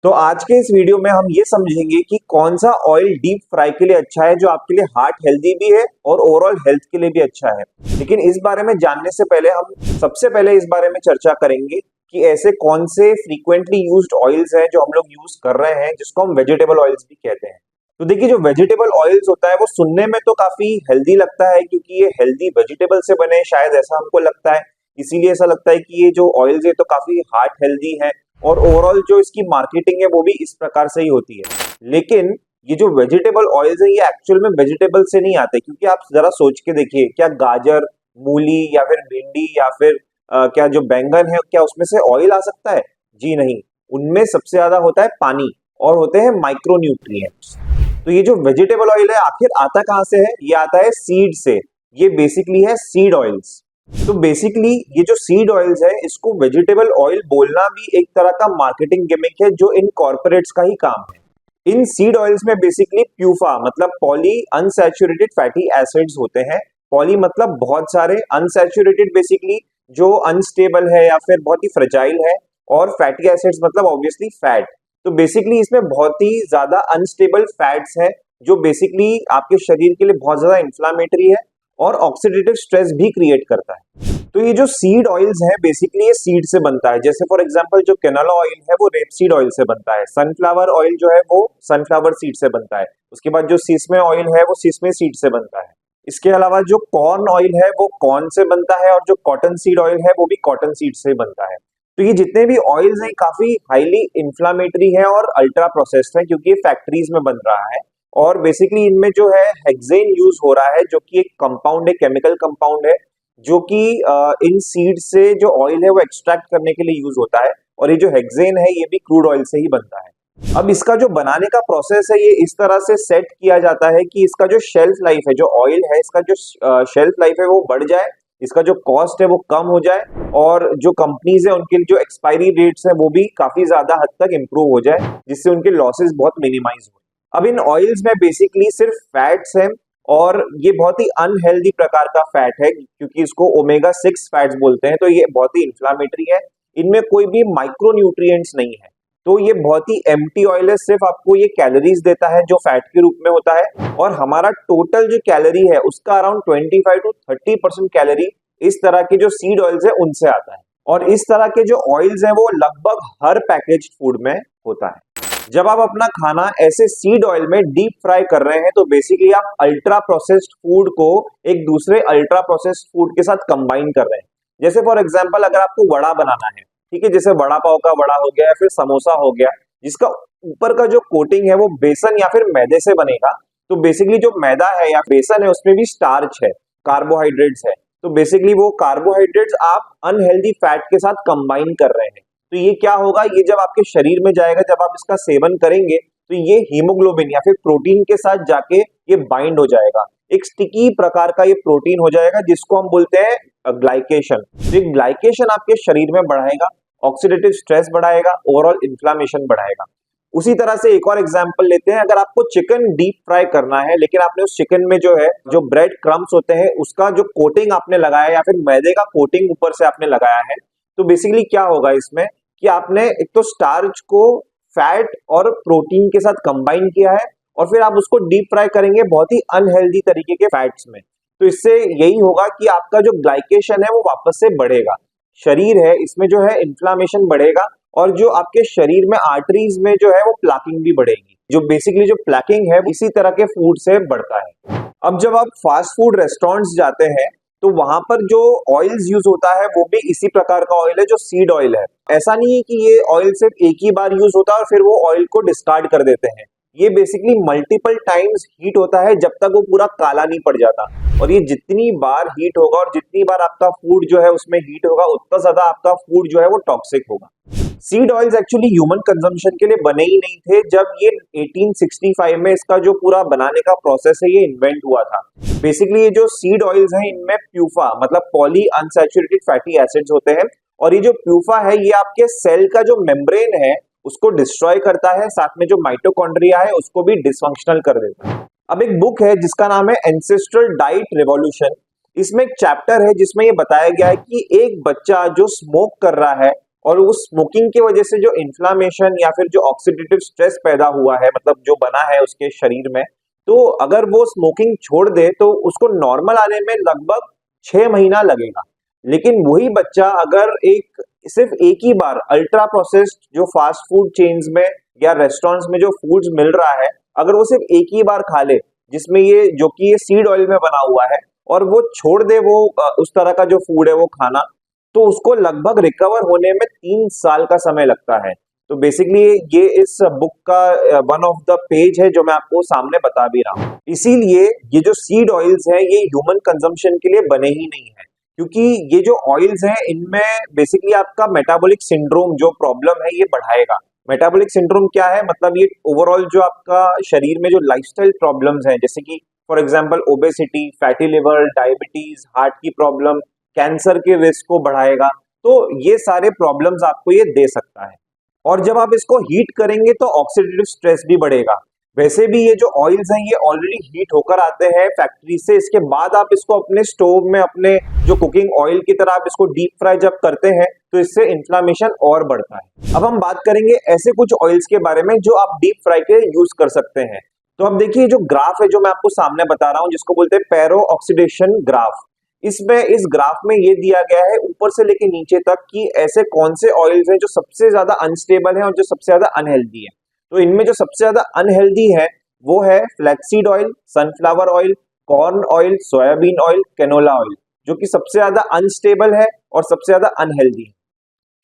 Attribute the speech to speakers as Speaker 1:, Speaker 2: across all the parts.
Speaker 1: तो आज के इस वीडियो में हम ये समझेंगे कि कौन सा ऑयल डीप फ्राई के लिए अच्छा है जो आपके लिए हार्ट हेल्दी भी है और ओवरऑल हेल्थ के लिए भी अच्छा है। लेकिन इस बारे में जानने से पहले हम सबसे पहले इस बारे में चर्चा करेंगे कि ऐसे कौन से फ्रीक्वेंटली यूज्ड ऑयल्स हैं जो हम लोग यूज कर रहे हैं, जिसको हम वेजिटेबल ऑयल्स भी कहते हैं। तो देखिए, जो वेजिटेबल ऑयल्स होता है वो सुनने में तो काफी हेल्दी लगता है क्योंकि ये हेल्दी वेजिटेबल से बने हैं, शायद ऐसा हमको लगता है। इसीलिए ऐसा लगता है कि ये जो ऑयल्स है तो काफी हार्ट हेल्दी है और ओवरऑल जो इसकी मार्केटिंग है वो भी इस प्रकार से ही होती है। लेकिन ये जो वेजिटेबल ऑयल्स है ये एक्चुअल में वेजिटेबल से नहीं आते, क्योंकि आप जरा सोच के देखिए, क्या गाजर, मूली या फिर भिंडी या फिर क्या जो बैंगन है, क्या उसमें से ऑयल आ सकता है? जी नहीं। उनमें सबसे ज्यादा होता है पानी और होते हैं माइक्रो न्यूट्रिएंट्स। तो ये जो वेजिटेबल ऑयल है आखिर आता कहाँ से है? ये आता है सीड से। ये बेसिकली है सीड ऑयल्स। तो बेसिकली ये जो सीड ऑयल्स है इसको वेजिटेबल ऑयल बोलना भी एक तरह का मार्केटिंग गिमिक है जो इन कॉर्पोरेट्स का ही काम है। इन सीड ऑयल्स में बेसिकली प्यूफा मतलब पॉली अनसैचुरेटेड फैटी एसिड्स होते हैं। पॉली मतलब बहुत सारे, अनसैचुरेटेड बेसिकली जो अनस्टेबल है या फिर बहुत ही फ्रेजाइल है, और फैटी एसिड्स मतलब ऑब्वियसली फैट। तो बेसिकली इसमें बहुत ही ज्यादा अनस्टेबल फैट्स है जो बेसिकली आपके शरीर के लिए बहुत ज्यादा इंफ्लामेटरी है और ऑक्सीडेटिव स्ट्रेस भी क्रिएट करता है। तो ये जो सीड ऑयल्स है बेसिकली ये सीड से बनता है। जैसे फॉर एग्जांपल जो कैनोला ऑयल है वो रेपसीड ऑयल से बनता है, सनफ्लावर ऑयल जो है वो सनफ्लावर सीड से बनता है, उसके बाद जो सीसमे ऑयल है वो सीसमे सीड से बनता है। इसके अलावा जो कॉर्न ऑयल है वो कॉर्न से बनता है और जो कॉटन सीड ऑयल है वो भी कॉटन सीड से बनता है। तो ये जितने भी ऑयल्स हैं काफी हाईली इंफ्लामेटरी है और अल्ट्रा प्रोसेस्ड है क्योंकि ये फैक्ट्रीज में बन रहा है। और बेसिकली इनमें जो है हेक्सेन यूज हो रहा है जो कि एक कंपाउंड है, केमिकल कंपाउंड है, जो कि इन सीड से जो ऑयल है वो एक्सट्रैक्ट करने के लिए यूज होता है। और ये जो हेक्सेन है ये भी क्रूड ऑयल से ही बनता है। अब इसका जो बनाने का प्रोसेस है ये इस तरह से सेट किया जाता है कि इसका जो शेल्फ लाइफ है, जो ऑयल है इसका जो शेल्फ लाइफ है वो बढ़ जाए, इसका जो कॉस्ट है वो कम हो जाए, और जो कंपनीज है उनके जो एक्सपायरी डेट्स है वो भी काफी ज्यादा हद तक इंप्रूव हो जाए, जिससे उनके लॉसेस बहुत मिनिमाइज हो। अब इन ऑयल्स में बेसिकली सिर्फ फैट्स हैं और ये बहुत ही अनहेल्दी प्रकार का फैट है क्योंकि इसको ओमेगा 6 फैट्स बोलते हैं। तो ये बहुत ही इंफ्लामेटरी है, इनमें कोई भी माइक्रो न्यूट्रिएंट्स नहीं है। तो ये बहुत ही एम्प्टी ऑयल है, सिर्फ आपको ये कैलोरीज देता है जो फैट के रूप में होता है, और हमारा टोटल जो कैलोरी है उसका अराउंड 25 to 30% कैलोरी इस तरह के जो सीड ऑयल्स है उनसे आता है। और इस तरह के जो ऑयल्स हैं वो लगभग हर पैकेज्ड फूड में होता है। जब आप अपना खाना ऐसे सीड ऑयल में डीप फ्राई कर रहे हैं तो बेसिकली आप अल्ट्रा प्रोसेस्ड फूड को एक दूसरे अल्ट्रा प्रोसेस्ड फूड के साथ कंबाइन कर रहे हैं। जैसे फॉर एग्जांपल अगर आपको वड़ा बनाना है, ठीक है, जैसे वड़ा पाव का वड़ा हो गया या फिर समोसा हो गया, जिसका ऊपर का जो कोटिंग है वो बेसन या फिर मैदे से बनेगा। तो बेसिकली जो मैदा है या बेसन है उसमें भी स्टार्च है, कार्बोहाइड्रेट्स है। तो बेसिकली वो कार्बोहाइड्रेट्स आप अनहेल्दी फैट के साथ कंबाइन कर रहे हैं। तो ये क्या होगा, ये जब आपके शरीर में जाएगा, जब आप इसका सेवन करेंगे तो ये हीमोग्लोबिन या फिर प्रोटीन के साथ जाके ये बाइंड हो जाएगा। एक स्टिकी प्रकार का ये प्रोटीन हो जाएगा जिसको हम बोलते हैं ग्लाइकेशन। तो ये ग्लाइकेशन आपके शरीर में बढ़ाएगा, ऑक्सीडेटिव स्ट्रेस बढ़ाएगा, ओवरऑल इन्फ्लामेशन बढ़ाएगा। उसी तरह से एक और एग्जांपल लेते हैं। अगर आपको चिकन डीप फ्राई करना है लेकिन आपने उस चिकन में जो है जो ब्रेड क्रम्स होते हैं उसका जो कोटिंग आपने लगाया या फिर मैदे का कोटिंग ऊपर से आपने लगाया है, तो बेसिकली क्या होगा इसमें कि आपने एक तो स्टार्च को फैट और प्रोटीन के साथ कंबाइन किया है और फिर आप उसको डीप फ्राई करेंगे बहुत ही अनहेल्दी तरीके के फैट्स में। तो इससे यही होगा कि आपका जो ग्लाइकेशन है वो वापस से बढ़ेगा, शरीर है इसमें जो है इन्फ्लामेशन बढ़ेगा, और जो आपके शरीर में आर्टरीज में जो है वो प्लाकिंग भी बढ़ेगी। जो बेसिकली जो प्लाकिंग है इसी तरह के फूड से बढ़ता है। अब जब आप फास्ट फूड रेस्टोरेंट्स जाते हैं तो वहां पर जो ऑयल्स यूज होता है वो भी इसी प्रकार का ऑयल है जो सीड ऑयल है। ऐसा नहीं है कि ये ऑयल सिर्फ एक ही बार यूज होता है और फिर वो ऑयल को डिस्कार्ड कर देते हैं। ये बेसिकली मल्टीपल टाइम्स हीट होता है जब तक वो पूरा काला नहीं पड़ जाता। और ये जितनी बार हीट होगा और जितनी बार आपका फूड जो है उसमें हीट होगा उतना ज्यादा आपका फूड जो है वो टॉक्सिक होगा। Seed oils actually human consumption के लिए बने ही नहीं थे। जब ये 1865 में इसका जो पूरा बनाने का प्रोसेस है ये इन्वेंट हुआ था। बेसिकली ये जो सीड ऑयल्स हैं इनमें प्यूफा मतलब पॉली अनसैचुरेटेड फैटी एसिड्स होते हैं, और ये जो प्यूफा है ये आपके सेल का जो मेम्ब्रेन है उसको डिस्ट्रॉय करता है, साथ में जो माइटोकॉन्ड्रिया है उसको भी डिसफंक्शनल कर देता है। अब एक बुक है जिसका नाम है एंसेस्ट्रल डाइट रिवॉल्यूशन। इसमें एक चैप्टर है जिसमें ये बताया गया है कि एक बच्चा जो स्मोक कर रहा है और उस स्मोकिंग की वजह से जो इन्फ्लामेशन या फिर जो ऑक्सीडेटिव स्ट्रेस पैदा हुआ है, मतलब जो बना है उसके शरीर में, तो अगर वो स्मोकिंग छोड़ दे तो उसको नॉर्मल आने में लगभग 6 महीना लगेगा। लेकिन वही बच्चा अगर सिर्फ एक ही बार अल्ट्रा प्रोसेस्ड जो फास्ट फूड चेन्स में या रेस्टोरेंट्स में जो फूड्स मिल रहा है, अगर वो सिर्फ एक ही बार खा ले, जिसमें ये सीड ऑयल में बना हुआ है, और वो छोड़ दे वो उस तरह का जो फूड है वो खाना, तो उसको लगभग रिकवर होने में 3 साल का समय लगता है। तो बेसिकली ये इस बुक का वन ऑफ द पेज है जो मैं आपको सामने बता भी रहा हूँ। इसीलिए ये जो सीड ऑयल्स हैं ये ह्यूमन कंजम्पशन के लिए बने ही नहीं है, क्योंकि ये जो ऑयल्स हैं इनमें बेसिकली आपका मेटाबॉलिक सिंड्रोम जो प्रॉब्लम है ये बढ़ाएगा। मेटाबॉलिक सिंड्रोम क्या है, मतलब ये ओवरऑल जो आपका शरीर में जो लाइफस्टाइल प्रॉब्लम्स हैं, जैसे कि for example obesity, fatty liver, diabetes, heart की प्रॉब्लम, कैंसर के रिस्क को बढ़ाएगा। तो ये सारे प्रॉब्लम्स आपको ये दे सकता है। और जब आप इसको हीट करेंगे तो ऑक्सीडेटिव स्ट्रेस भी बढ़ेगा। वैसे भी ये जो ऑयल्स हैं ये ऑलरेडी हीट होकर आते हैं फैक्ट्री से, इसके बाद आप इसको अपने स्टोव में अपने जो कुकिंग ऑयल की तरह आप इसको डीप फ्राई जब करते हैं तो इससे इन्फ्लामेशन और बढ़ता है। अब हम बात करेंगे ऐसे कुछ ऑयल्स के बारे में जो आप डीप फ्राई के यूज कर सकते हैं। तो अब देखिए जो ग्राफ है जो मैं आपको सामने बता रहा हूं, जिसको बोलते हैं पैरो ऑक्सीडेशन ग्राफ, इस ग्राफ में ये दिया गया है ऊपर से लेके नीचे तक कि ऐसे कौन से ऑयल्स हैं जो सबसे ज्यादा अनस्टेबल है और जो सबसे ज्यादा अनहेल्दी है। तो इनमें जो सबसे ज्यादा अनहेल्दी है वो है flaxseed oil, sunflower oil, corn oil, soybean oil, canola oil, जो कि सबसे ज्यादा अनस्टेबल है और सबसे ज्यादा अनहेल्दी है।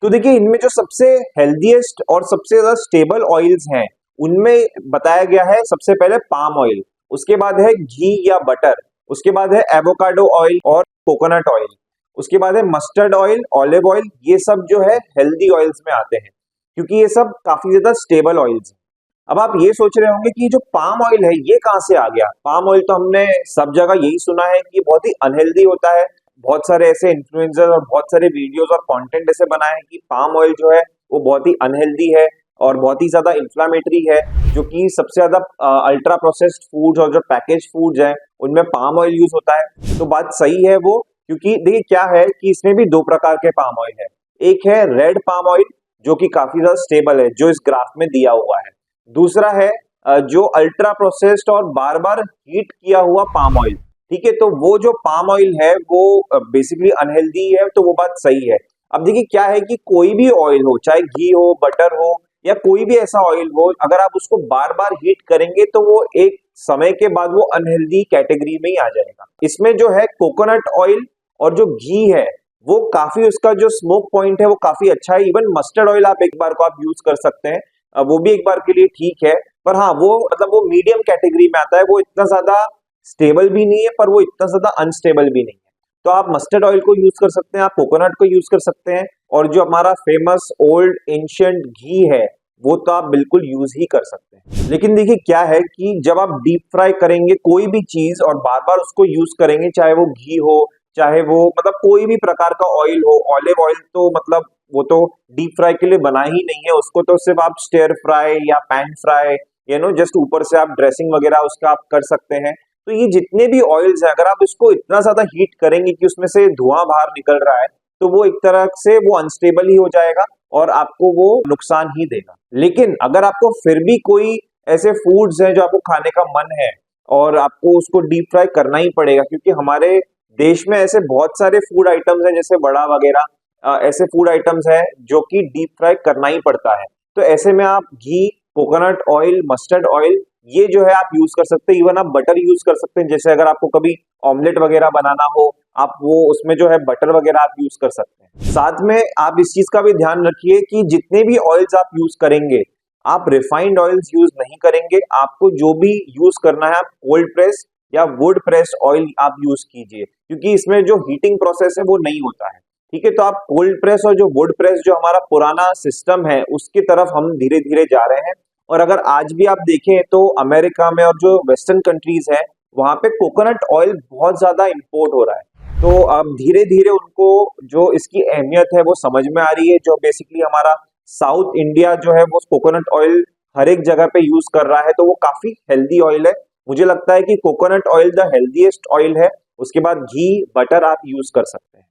Speaker 1: तो देखिए इनमें जो सबसे हेल्दीएस्ट और सबसे ज्यादा स्टेबल ऑयल्स हैं उनमें बताया गया है सबसे पहले पाम ऑयल, उसके बाद है घी या बटर, उसके बाद है एवोकाडो ऑयल और कोकोनट ऑयल, उसके बाद है मस्टर्ड ऑयल, ऑलिव ऑयल। ये सब जो है हेल्दी ऑयल्स में आते हैं क्योंकि ये सब काफी ज्यादा स्टेबल ऑयल्स हैं। अब आप ये सोच रहे होंगे कि जो पाम ऑयल है ये कहां से आ गया। पाम ऑयल तो हमने सब जगह यही सुना है कि बहुत ही अनहेल्दी होता है। बहुत सारे ऐसे इन्फ्लुएंसर और बहुत सारे वीडियोस और कंटेंट ऐसे बनाए हैं कि पाम ऑयल जो है वो बहुत ही अनहेल्दी है और बहुत ही ज्यादा इन्फ्लामेटरी है, जो कि सबसे ज्यादा अल्ट्रा प्रोसेस्ड फूड्स और जो पैकेज फूड्स हैं उनमें पाम ऑयल यूज होता है। तो बात सही है वो, क्योंकि देखिए क्या है कि इसमें भी दो प्रकार के पाम ऑयल है। एक है रेड पाम ऑयल जो कि काफी ज्यादा स्टेबल है, जो इस ग्राफ में दिया हुआ है। दूसरा है जो अल्ट्रा प्रोसेस्ड और बार बार हीट किया हुआ पाम ऑयल। ठीक है, तो वो जो पाम ऑयल है वो बेसिकली अनहेल्दी है, तो वो बात सही है। अब देखिए क्या है कि कोई भी ऑयल हो, चाहे घी हो, बटर हो या कोई भी ऐसा ऑयल हो, अगर आप उसको बार बार हीट करेंगे तो वो एक समय के बाद वो अनहेल्दी कैटेगरी में ही आ जाएगा। इसमें जो है कोकोनट ऑयल और जो घी है वो काफी, उसका जो स्मोक पॉइंट है वो काफी अच्छा है। इवन मस्टर्ड ऑयल आप एक बार को आप यूज कर सकते हैं, वो भी एक बार के लिए ठीक है। पर हाँ वो मतलब वो मीडियम कैटेगरी में आता है, वो इतना ज्यादा स्टेबल भी नहीं है पर वो इतना ज्यादा अनस्टेबल भी नहीं है। तो आप मस्टर्ड ऑयल को यूज कर सकते हैं, आप कोकोनट को यूज कर सकते हैं, और जो हमारा फेमस ओल्ड एंशिएंट घी है वो तो आप बिल्कुल यूज ही कर सकते हैं। लेकिन देखिए क्या है कि जब आप डीप फ्राई करेंगे कोई भी चीज और बार बार उसको यूज करेंगे, चाहे वो घी हो, चाहे वो मतलब कोई भी प्रकार का ऑयल हो, ऑलिव ऑयल तो मतलब वो तो डीप फ्राई के लिए बना ही नहीं है, उसको तो सिर्फ आप स्टेयर फ्राई या पैन फ्राई जस्ट ऊपर से आप ड्रेसिंग वगैरह उसका आप कर सकते हैं। तो ये जितने भी ऑयल्स हैं अगर आप इसको इतना ज्यादा हीट करेंगे कि उसमें से धुआं बाहर निकल रहा है, तो वो एक तरह से वो अनस्टेबल ही हो जाएगा और आपको वो नुकसान ही देगा। लेकिन अगर आपको फिर भी कोई ऐसे फूड्स हैं जो आपको खाने का मन है और आपको उसको डीप फ्राई करना ही पड़ेगा, क्योंकि हमारे देश में ऐसे बहुत सारे फूड आइटम्स हैं जैसे वड़ा वगैरह, ऐसे फूड आइटम्स हैं जो कि डीप फ्राई करना ही पड़ता है। तो ऐसे में आप घी, कोकोनट ऑयल, मस्टर्ड ऑयल ये जो है आप यूज कर सकते हैं। इवन आप बटर यूज कर सकते हैं, जैसे अगर आपको कभी ऑमलेट वगैरह बनाना हो आप वो उसमें जो है बटर वगैरह आप यूज कर सकते हैं। साथ में आप इस चीज का भी ध्यान रखिए कि जितने भी ऑयल्स आप यूज करेंगे आप रिफाइंड ऑयल्स यूज नहीं करेंगे। आपको जो भी यूज करना है आप कोल्ड प्रेस या वुड प्रेस ऑयल आप यूज कीजिए, क्योंकि इसमें जो हीटिंग प्रोसेस है वो नहीं होता है। ठीक है, तो आप कोल्ड प्रेस और जो वुड प्रेस जो हमारा पुराना सिस्टम है उसकी तरफ हम धीरे धीरे जा रहे हैं। और अगर आज भी आप देखें तो अमेरिका में और जो वेस्टर्न कंट्रीज है वहां पे कोकोनट ऑयल बहुत ज्यादा इंपोर्ट हो रहा है। तो अब धीरे धीरे उनको जो इसकी अहमियत है वो समझ में आ रही है। जो बेसिकली हमारा साउथ इंडिया जो है वो कोकोनट ऑयल हर एक जगह पे यूज कर रहा है, तो वो काफी हेल्दी ऑयल है। मुझे लगता है कि coconut oil the healthiest oil है, उसके बाद घी, बटर आप यूज कर सकते हैं।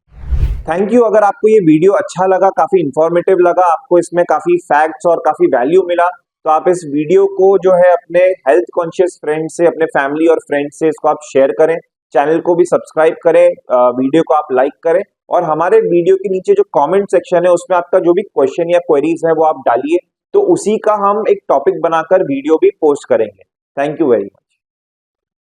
Speaker 1: Thank you. अगर आपको ये वीडियो अच्छा लगा, काफी इंफॉर्मेटिव लगा, आपको इसमें काफी फैक्ट्स और काफी वैल्यू मिला, तो आप इस वीडियो को जो है अपने हेल्थ कॉन्शियस फ्रेंड से, अपने फैमिली और फ्रेंड से इसको आप शेयर करें। चैनल को भी सब्सक्राइब करें, वीडियो को आप लाइक करें, और हमारे वीडियो के नीचे जो कमेंट सेक्शन है उसमें आपका जो भी क्वेश्चन या क्वेरीज है वो आप डालिए, तो उसी का हम एक टॉपिक बनाकर वीडियो भी पोस्ट करेंगे। Thank you very much.